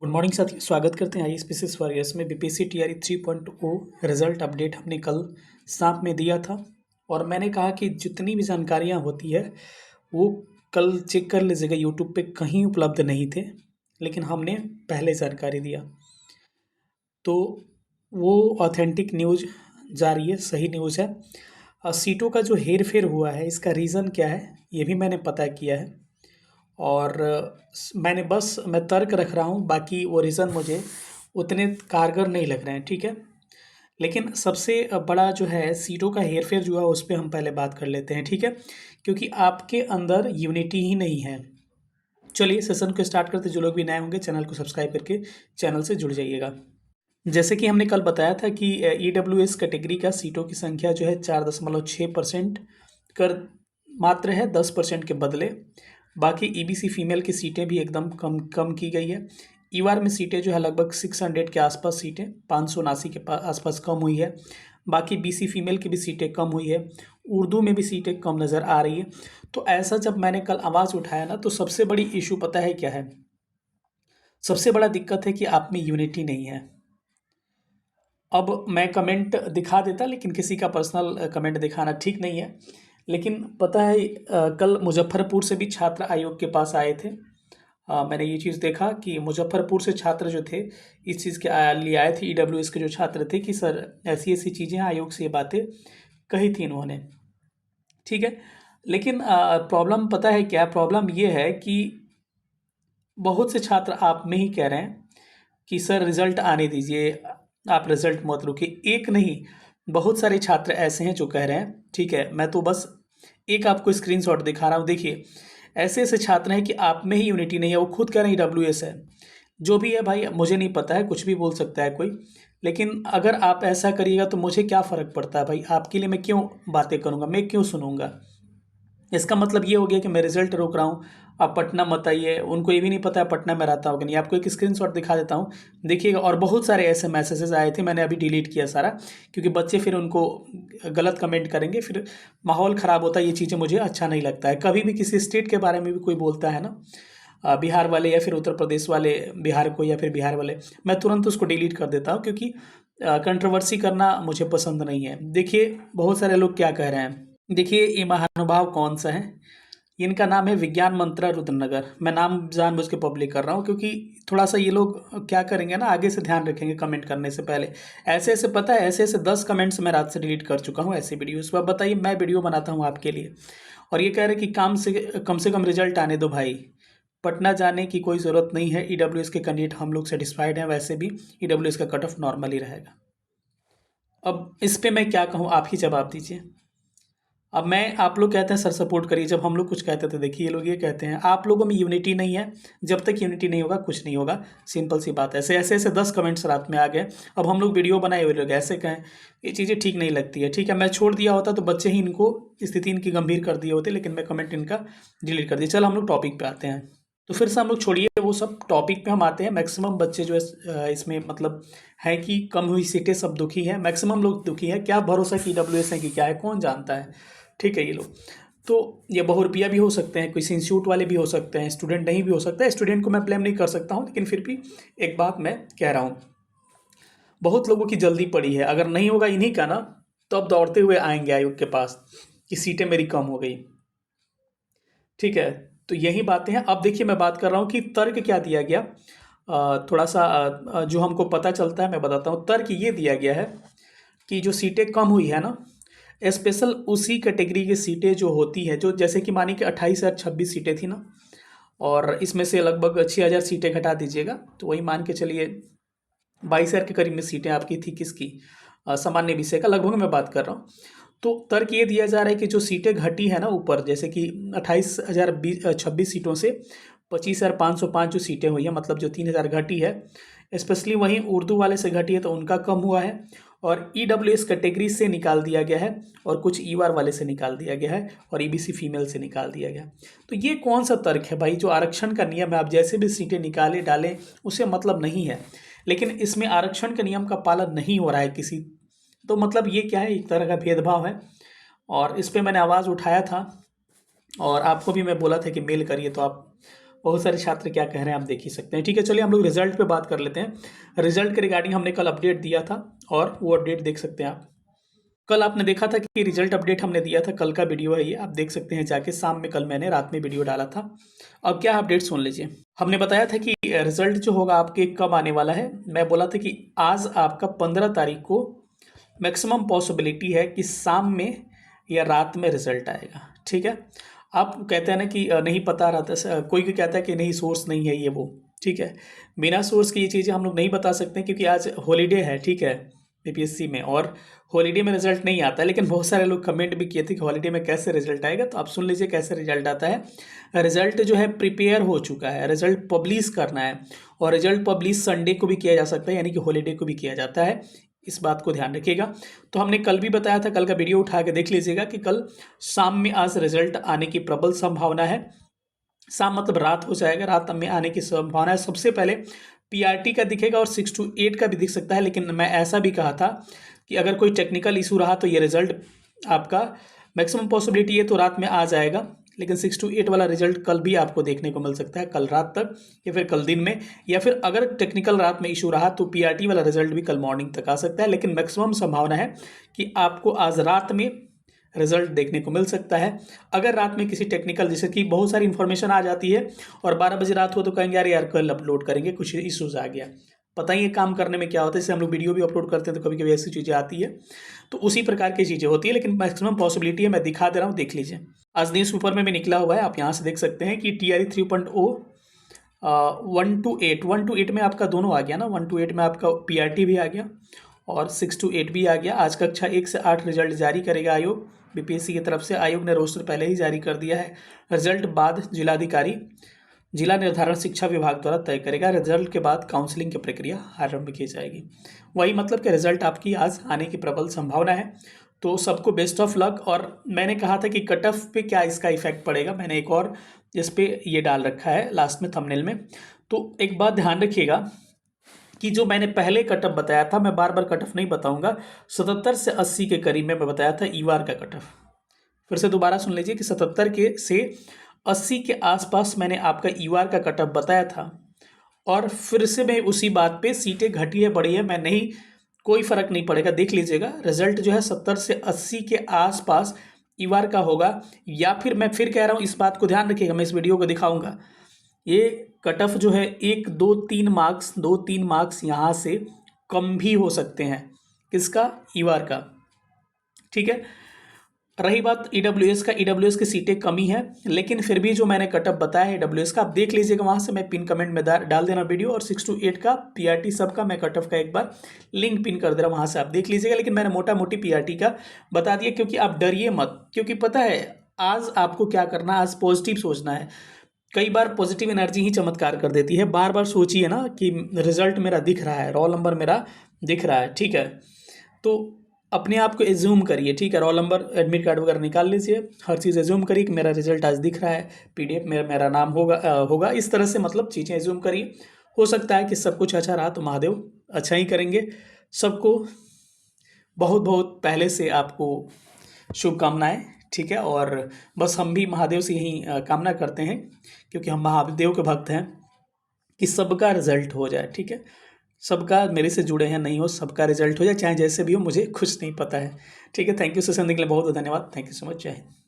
Good morning साथियों, स्वागत करते हैं आईएएस वॉरियर्स में। बीपीएससी टीआरई 3.0 रिजल्ट अपडेट हमने कल शाम में दिया था और मैंने कहा कि जितनी भी जानकारियां होती है वो कल चेक कर लीजिएगा। यूट्यूब पे कहीं उपलब्ध नहीं थे, लेकिन हमने पहले जानकारी दिया तो वो ऑथेंटिक न्यूज़ जा रही है, सही न्यूज़ है। सीटों का जो हेर फेर हुआ है, इसका रीज़न क्या है ये भी मैंने पता किया है और मैं तर्क रख रहा हूँ। बाकी वो रीज़न मुझे उतने कारगर नहीं लग रहे हैं, ठीक है। लेकिन सबसे बड़ा जो है सीटों का हेर-फेर जो है उस पे हम पहले बात कर लेते हैं, ठीक है। क्योंकि आपके अंदर यूनिटी ही नहीं है। चलिए सेशन को स्टार्ट करते। जो लोग भी नए होंगे चैनल को सब्सक्राइब करके चैनल से जुड़ जाइएगा। जैसे कि हमने कल बताया था कि ईडब्ल्यूएस कैटेगरी का सीटों की संख्या जो है 4.6% कर मात्र है, 10% के बदले। बाकी ईबीसी फीमेल की सीटें भी एकदम कम की गई है। ईआर में सीटें जो है लगभग 600 के आसपास सीटें, 579 के आसपास कम हुई है। बाकी बीसी फीमेल की भी सीटें कम हुई है। उर्दू में भी सीटें कम नज़र आ रही है। तो ऐसा जब मैंने कल आवाज़ उठाया ना, तो सबसे बड़ी इशू पता है क्या है? सबसे बड़ा दिक्कत है कि आप में यूनिटी नहीं है। अब मैं कमेंट दिखा देता, लेकिन किसी का पर्सनल कमेंट दिखाना ठीक नहीं है। लेकिन पता है कल मुजफ्फरपुर से भी छात्र आयोग के पास आए थे। मैंने ये चीज़ देखा कि मुजफ्फरपुर से छात्र जो थे इस चीज़ के लिए आए थे। ईडब्ल्यूएस के जो छात्र थे कि सर ऐसी ऐसी चीज़ें हैं, आयोग से ये बातें कही थी इन्होंने, ठीक है। लेकिन प्रॉब्लम पता है क्या? प्रॉब्लम ये है कि बहुत से छात्र आप में ही कह रहे हैं कि सर रिज़ल्ट आने दीजिए, आप रिज़ल्ट मत रुकिए। एक नहीं, बहुत सारे छात्र ऐसे हैं जो कह रहे हैं, ठीक है। मैं तो बस एक आपको स्क्रीनशॉट दिखा रहा हूँ। देखिए, ऐसे ऐसे छात्र हैं कि आप में ही यूनिटी नहीं है। वो खुद कह रहे हैं ईडब्ल्यूएस है। जो भी है भाई, मुझे नहीं पता है, कुछ भी बोल सकता है कोई। लेकिन अगर आप ऐसा करिएगा तो मुझे क्या फ़र्क पड़ता है भाई? आपके लिए मैं क्यों बातें करूँगा, मैं क्यों सुनूंगा? इसका मतलब ये हो गया कि मैं रिजल्ट रोक रहा हूँ, आप पटना मत आइए। उनको ये भी नहीं पता है पटना में रहता हूँ कि नहीं। आपको एक स्क्रीनशॉट दिखा देता हूँ, देखिएगा। और बहुत सारे ऐसे मैसेजेस आए थे, मैंने अभी डिलीट किया सारा, क्योंकि बच्चे फिर उनको गलत कमेंट करेंगे, फिर माहौल ख़राब होता है। ये चीज़ें मुझे अच्छा नहीं लगता है। कभी भी किसी स्टेट के बारे में भी कोई बोलता है ना, बिहार वाले या फिर उत्तर प्रदेश वाले बिहार को, या फिर बिहार वाले, मैं तुरंत उसको डिलीट कर देता हूँ, क्योंकि कंट्रोवर्सी करना मुझे पसंद नहीं है। देखिए, बहुत सारे लोग क्या कह रहे हैं। देखिए, ये महानुभाव कौन सा है? इनका नाम है विज्ञान मंत्रा रुद्रनगर। मैं नाम जानबूझ के पब्लिक कर रहा हूँ, क्योंकि थोड़ा सा ये लोग क्या करेंगे ना, आगे से ध्यान रखेंगे कमेंट करने से पहले। ऐसे ऐसे पता है, ऐसे ऐसे 10 कमेंट्स मैं रात से डिलीट कर चुका हूँ ऐसी वीडियो। इस बार बताइए, मैं वीडियो बनाता हूँ आपके लिए और ये कह रहे कि कम से कम रिजल्ट आने दो भाई। पटना जाने की कोई ज़रूरत नहीं है। ईडब्ल्यूएस के कैंडिडेट हम लोग सेटिस्फाइड हैं। वैसे भी ईडब्ल्यूएस का कट ऑफ नॉर्मल ही रहेगा। अब इस पे मैं क्या कहूँ, आप ही जवाब दीजिए। अब मैं, आप लोग कहते हैं सर सपोर्ट करिए, जब हम लोग कुछ कहते थे, देखिए ये लोग ये कहते हैं आप लोगों में यूनिटी नहीं है। जब तक यूनिटी नहीं होगा कुछ नहीं होगा, सिंपल सी बात है। ऐसे ऐसे ऐसे 10 कमेंट्स रात में आ गए। अब हम लोग वीडियो बनाए हुए लोग ऐसे कहें, ये चीज़ें ठीक नहीं लगती है, ठीक है। मैं छोड़ दिया होता तो बच्चे ही इनको स्थिति इनकी गंभीर कर दिए होते, लेकिन मैं कमेंट इनका डिलीट कर दिया। चल हम लोग टॉपिक पे आते हैं। तो फिर से हम लोग छोड़िए वो सब, टॉपिक पे हम आते हैं। मैक्सिमम बच्चे जो है इसमें मतलब है कि कम हुई सीटें सब दुखी है, मैक्सिमम लोग दुखी है। क्या भरोसा कि ईडब्ल्यूएस है कि क्या है, कौन जानता है, ठीक है। ये लोग तो ये बहुरुपिया भी हो सकते हैं, किसी इंस्टीट्यूट वाले भी हो सकते हैं, स्टूडेंट नहीं भी हो सकता है। स्टूडेंट को मैं ब्लेम नहीं कर सकता हूँ, लेकिन फिर भी एक बात मैं कह रहा हूँ, बहुत लोगों की जल्दी पड़ी है। अगर नहीं होगा इन्हीं का ना, तो अब दौड़ते हुए आएंगे आयोग के पास कि सीटें मेरी कम हो गई, ठीक है। तो यही बातें हैं। अब देखिए, मैं बात कर रहा हूँ कि तर्क क्या दिया गया। थोड़ा सा जो हमको पता चलता है मैं बताता हूँ। तर्क ये दिया गया है कि जो सीटें कम हुई है ना, स्पेशल उसी कैटेगरी की सीटें जो होती है, जो जैसे कि मानिए कि 28,026 सीटें थी ना, और इसमें से लगभग 6,000 सीटें घटा दीजिएगा, तो वही मान के चलिए 22,000 के करीब में सीटें आपकी थी। किसकी? सामान्य विषय का लगभग मैं बात कर रहा हूँ। तो तर्क ये दिया जा रहा है कि जो सीटें घटी है ना ऊपर, जैसे कि 28,026 सीटों से 25,505 जो सीटें हुई हैं, मतलब जो 3,000 घटी है, स्पेशली वहीं उर्दू वाले से घटी है तो उनका कम हुआ है, और ईडब्ल्यूएस कैटेगरी से निकाल दिया गया है, और कुछ ईआर वाले से निकाल दिया गया है, और ईबीसी फीमेल से निकाल दिया गया। तो ये कौन सा तर्क है भाई? जो आरक्षण का नियम है, आप जैसे भी सीटें निकाले डालें उससे मतलब नहीं है, लेकिन इसमें आरक्षण के नियम का पालन नहीं हो रहा है किसी, तो मतलब ये क्या है? एक तरह का भेदभाव है। और इस पे मैंने आवाज़ उठाया था, और आपको भी मैं बोला था कि मेल करिए, तो आप बहुत सारे छात्र क्या कह रहे हैं आप देख ही सकते हैं। ठीक है, चलिए हम लोग रिजल्ट पे बात कर लेते हैं। रिजल्ट के रिगार्डिंग हमने कल अपडेट दिया था और वो अपडेट देख सकते हैं आप। कल आपने देखा था कि रिजल्ट अपडेट हमने दिया था, कल का वीडियो है ये, आप देख सकते हैं जाके। शाम में कल मैंने रात में वीडियो डाला था। अब क्या अपडेट सुन लीजिए। हमने बताया था कि रिजल्ट जो होगा आपके कब आने वाला है। मैं बोला था कि आज आपका 15 तारीख को मैक्सिमम पॉसिबिलिटी है कि शाम में या रात में रिजल्ट आएगा। ठीक है, आप कहते हैं ना कि नहीं पता रहता, कोई कहता है कि नहीं सोर्स नहीं है ये वो। ठीक है, बिना सोर्स की ये चीज़ें हम लोग नहीं बता सकते क्योंकि आज हॉलीडे है। ठीक है, बीपीएससी में, और हॉलीडे में रिजल्ट नहीं आता है। लेकिन बहुत सारे लोग कमेंट भी किए थे कि हॉलीडे में कैसे रिजल्ट आएगा, तो आप सुन लीजिए कैसे रिजल्ट आता है। रिजल्ट जो है प्रिपेयर हो चुका है, रिजल्ट पब्लिश करना है, और रिजल्ट पब्लिश संडे को भी किया जा सकता है, यानी कि हॉलीडे को भी किया जाता है। इस बात को ध्यान रखिएगा। तो हमने कल भी बताया था, कल का वीडियो उठा के देख लीजिएगा कि कल शाम में आज रिजल्ट आने की प्रबल संभावना है। शाम मतलब रात हो जाएगा, रात में आने की संभावना है। सबसे पहले पीआरटी का दिखेगा और 6 to 8 का भी दिख सकता है। लेकिन मैं ऐसा भी कहा था कि अगर कोई टेक्निकल इशू रहा तो ये रिजल्ट आपका मैक्सिमम पॉसिबिलिटी है तो रात में आ जाएगा। लेकिन 6 to 8 वाला रिजल्ट कल भी आपको देखने को मिल सकता है, कल रात तक या फिर कल दिन में, या फिर अगर टेक्निकल रात में इशू रहा तो पीआरटी वाला रिजल्ट भी कल मॉर्निंग तक आ सकता है। लेकिन मैक्सिमम संभावना है कि आपको आज रात में रिजल्ट देखने को मिल सकता है। अगर रात में किसी टेक्निकल, जैसे कि बहुत सारी इन्फॉर्मेशन आ जाती है और 12 बजे रात हो तो कहेंगे यार कल अपलोड करेंगे, कुछ इशूज़ आ गया। पता ही है काम करने में क्या होता है, जैसे हम लोग वीडियो भी अपलोड करते हैं तो कभी कभी ऐसी चीज़ें आती है, तो उसी प्रकार की चीज़ें होती है। लेकिन मैक्सिमम पॉसिबिलिटी है, मैं दिखा दे रहा हूँ, देख लीजिए। आज न्यूज़ पेपर में भी निकला हुआ है, आप यहाँ से देख सकते हैं कि TRE 3.0 1 to 8 में आपका दोनों आ गया ना। 1 to 8 में आपका पीआरटी भी आ गया और 6 to 8 भी आ गया। आज कक्षा 1 से 8 रिजल्ट जारी करेगा आयोग, बीपीएससी की तरफ से। आयोग ने रोस्टर पहले ही जारी कर दिया है। रिजल्ट बाद जिलाधिकारी, जिला निर्धारण शिक्षा विभाग द्वारा तय करेगा। रिजल्ट के बाद काउंसलिंग की प्रक्रिया आरंभ की जाएगी। वही मतलब कि रिजल्ट आपकी आज आने की प्रबल संभावना है। तो सबको बेस्ट ऑफ लक। और मैंने कहा था कि कट ऑफ पे क्या इसका इफेक्ट पड़ेगा, मैंने एक और इस पे ये डाल रखा है लास्ट में थंबनेल में। तो एक बात ध्यान रखिएगा कि जो मैंने पहले कट ऑफ बताया था, मैं बार बार कट ऑफ नहीं बताऊंगा, 77 से 80 के करीब में मैं बताया था ईवार का कट ऑफ। फिर से दोबारा सुन लीजिए कि 77 के से 80 के आसपास मैंने आपका ईवार का कट ऑफ बताया था। और फिर से मैं उसी बात पे, सीटें घटी है बढ़ी है मैं नहीं, कोई फ़र्क नहीं पड़ेगा, देख लीजिएगा। रिजल्ट जो है 70 से 80 के आसपास ईवार का होगा। या फिर मैं फिर कह रहा हूँ, इस बात को ध्यान रखिएगा, मैं इस वीडियो को दिखाऊंगा। ये कट ऑफ जो है 1 2 3 मार्क्स, 2-3 मार्क्स यहाँ से कम भी हो सकते हैं। किसका? ईवार का। ठीक है, रही बात ईडब्ल्यूएस का, ईडब्ल्यूएस की सीटें कमी है, लेकिन फिर भी जो मैंने कट ऑफ बताया है ईडब्ल्यूएस का, आप देख लीजिएगा वहाँ से, मैं पिन कमेंट में डाल देना वीडियो। और 6 to 8 का पीआरटी सबका मैं कट ऑफ का एक बार लिंक पिन कर दे रहा हूँ, वहाँ से आप देख लीजिएगा। लेकिन मैंने मोटा मोटी पीआरटी का बता दिया, क्योंकि आप डरिए मत। क्योंकि पता है आज आपको क्या करना, आज पॉजिटिव सोचना है। कई बार पॉजिटिव एनर्जी ही चमत्कार कर देती है। बार बार सोचिए ना कि रिजल्ट मेरा दिख रहा है, रोल नंबर मेरा दिख रहा है। ठीक है, तो अपने आप को एज्यूम करिए। ठीक है, रोल नंबर, एडमिट कार्ड वगैरह निकाल लीजिए, हर चीज़ एज्यूम करिए कि मेरा रिजल्ट आज दिख रहा है, पीडीएफ में मेरा नाम होगा। इस तरह से मतलब चीज़ें एज्यूम करिए। हो सकता है कि सब कुछ अच्छा रहा तो महादेव अच्छा ही करेंगे। सबको बहुत बहुत पहले से आपको शुभकामनाएं। ठीक है, और बस हम भी महादेव से यही कामना करते हैं, क्योंकि हम महादेव के भक्त हैं, कि सबका रिजल्ट हो जाए। ठीक है, सबका, मेरे से जुड़े हैं नहीं हो, सबका रिजल्ट हो जाए, चाहे जैसे भी हो, मुझे कुछ नहीं पता है। ठीक है, थैंक यू। सेशन देखने के लिए बहुत बहुत धन्यवाद। Thank you so much. जय हिंद।